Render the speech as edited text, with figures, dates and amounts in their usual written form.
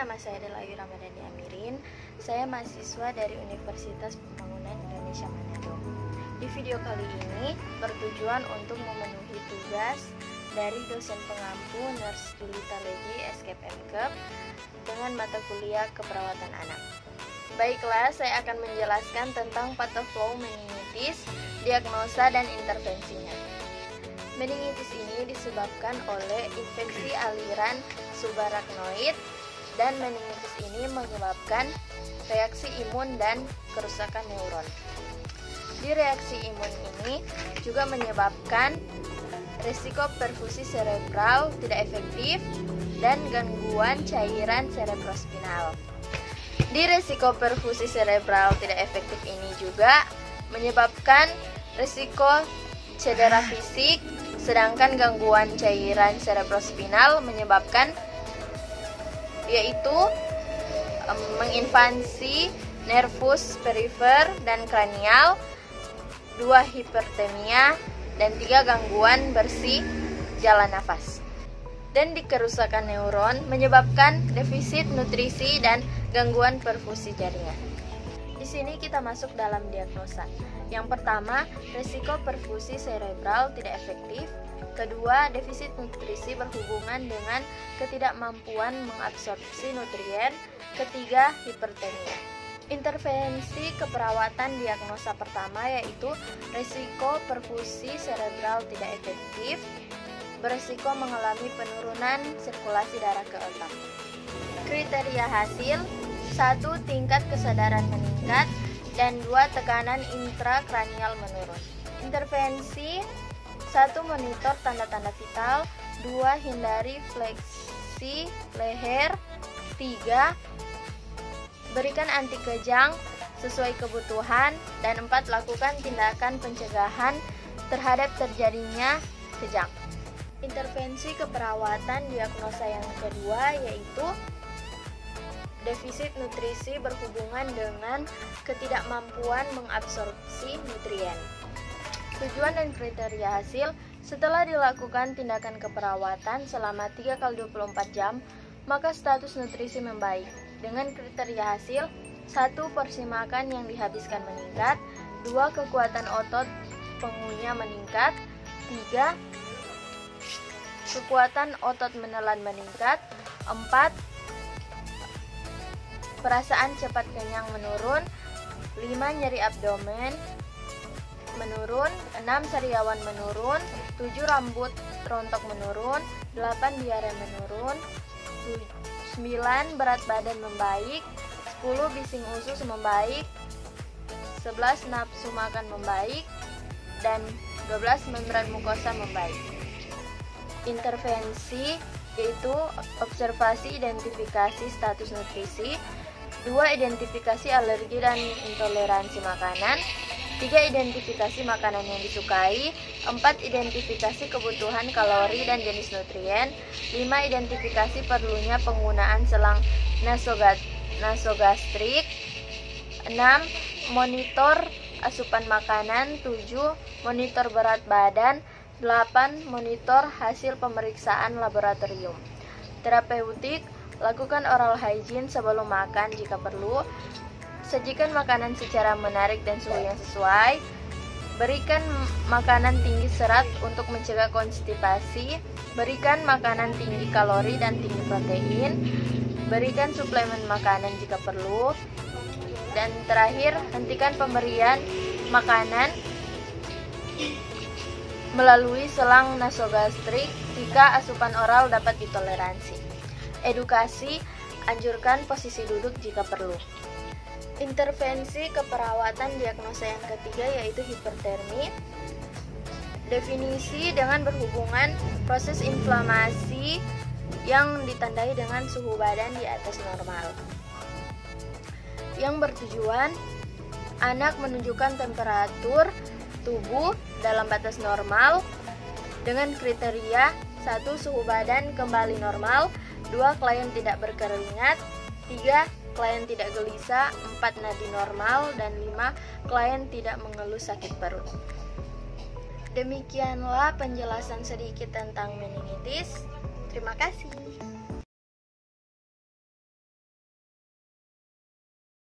nama saya Delayu Ramadhani Amirin. Saya mahasiswa dari Universitas Pembangunan Indonesia Manado. Di video kali ini bertujuan untuk memenuhi tugas dari dosen pengampu Nurse Julita Legi SKPMKEP dengan mata kuliah keperawatan anak. Baiklah, saya akan menjelaskan tentang patoflow meningitis, diagnosa dan intervensinya. Meningitis ini disebabkan oleh infeksi aliran subarachnoid dan meningitis ini menyebabkan reaksi imun dan kerusakan neuron. Di reaksi imun ini juga menyebabkan risiko perfusi cerebral tidak efektif dan gangguan cairan cerebrospinal. Di risiko perfusi cerebral tidak efektif ini juga menyebabkan risiko cedera fisik, sedangkan gangguan cairan cerebrospinal menyebabkan yaitu menginvasi nervus perifer dan kranial, 2 hipertemia, dan 3 gangguan bersih jalan nafas. Dan di kerusakan neuron menyebabkan defisit nutrisi dan gangguan perfusi jaringan. Di sini kita masuk dalam diagnosa. Yang pertama, risiko perfusi cerebral tidak efektif. Kedua, defisit nutrisi berhubungan dengan ketidakmampuan mengabsorpsi nutrien. Ketiga, hipertemia. Intervensi keperawatan diagnosa pertama yaitu risiko perfusi cerebral tidak efektif, berisiko mengalami penurunan sirkulasi darah ke otak. Kriteria hasil: 1. Tingkat kesadaran meningkat, dan 2. Tekanan intrakranial menurun. Intervensi: 1. Monitor tanda-tanda vital, 2. Hindari fleksi leher, 3. Berikan anti kejang sesuai kebutuhan, dan 4. Lakukan tindakan pencegahan terhadap terjadinya kejang. Intervensi keperawatan diagnosa yang kedua yaitu defisit nutrisi berhubungan dengan ketidakmampuan mengabsorpsi nutrien. Tujuan dan kriteria hasil: setelah dilakukan tindakan keperawatan selama 3x24 jam, maka status nutrisi membaik. Dengan kriteria hasil: 1. Porsi makan yang dihabiskan meningkat, 2. Kekuatan otot pengunya meningkat, 3. Kekuatan otot menelan meningkat, 4. Perasaan cepat kenyang menurun, 5. Nyeri abdomen menurun, 6. Sariawan menurun, 7. Rambut rontok menurun, 8. Diare menurun, 9. Berat badan membaik, 10. Bising usus membaik, 11. Nafsu makan membaik, dan 12. Membran mukosa membaik. Intervensi yaitu observasi identifikasi status nutrisi, 2. Identifikasi alergi dan intoleransi makanan, 3. Identifikasi makanan yang disukai, 4. Identifikasi kebutuhan kalori dan jenis nutrien, 5. Identifikasi perlunya penggunaan selang nasogastrik, 6. Monitor asupan makanan, 7. Monitor berat badan, 8. Monitor hasil pemeriksaan laboratorium. Terapeutik: lakukan oral hygiene sebelum makan jika perlu. Sajikan makanan secara menarik dan suhu yang sesuai. Berikan makanan tinggi serat untuk mencegah konstipasi. Berikan makanan tinggi kalori dan tinggi protein. Berikan suplemen makanan jika perlu. Dan terakhir, hentikan pemberian makanan melalui selang nasogastrik jika asupan oral dapat ditoleransi. Edukasi: anjurkan posisi duduk jika perlu. Intervensi keperawatan diagnosa yang ketiga yaitu hipertermi. Definisi: dengan berhubungan proses inflamasi yang ditandai dengan suhu badan di atas normal. Yang bertujuan anak menunjukkan temperatur tubuh dalam batas normal dengan kriteria: 1. Suhu badan kembali normal, 2. Klien tidak berkeringat, 3. Klien tidak gelisah, 4. Nadi normal, dan 5. Klien tidak mengeluh sakit perut. Demikianlah penjelasan sedikit tentang meningitis. Terima kasih.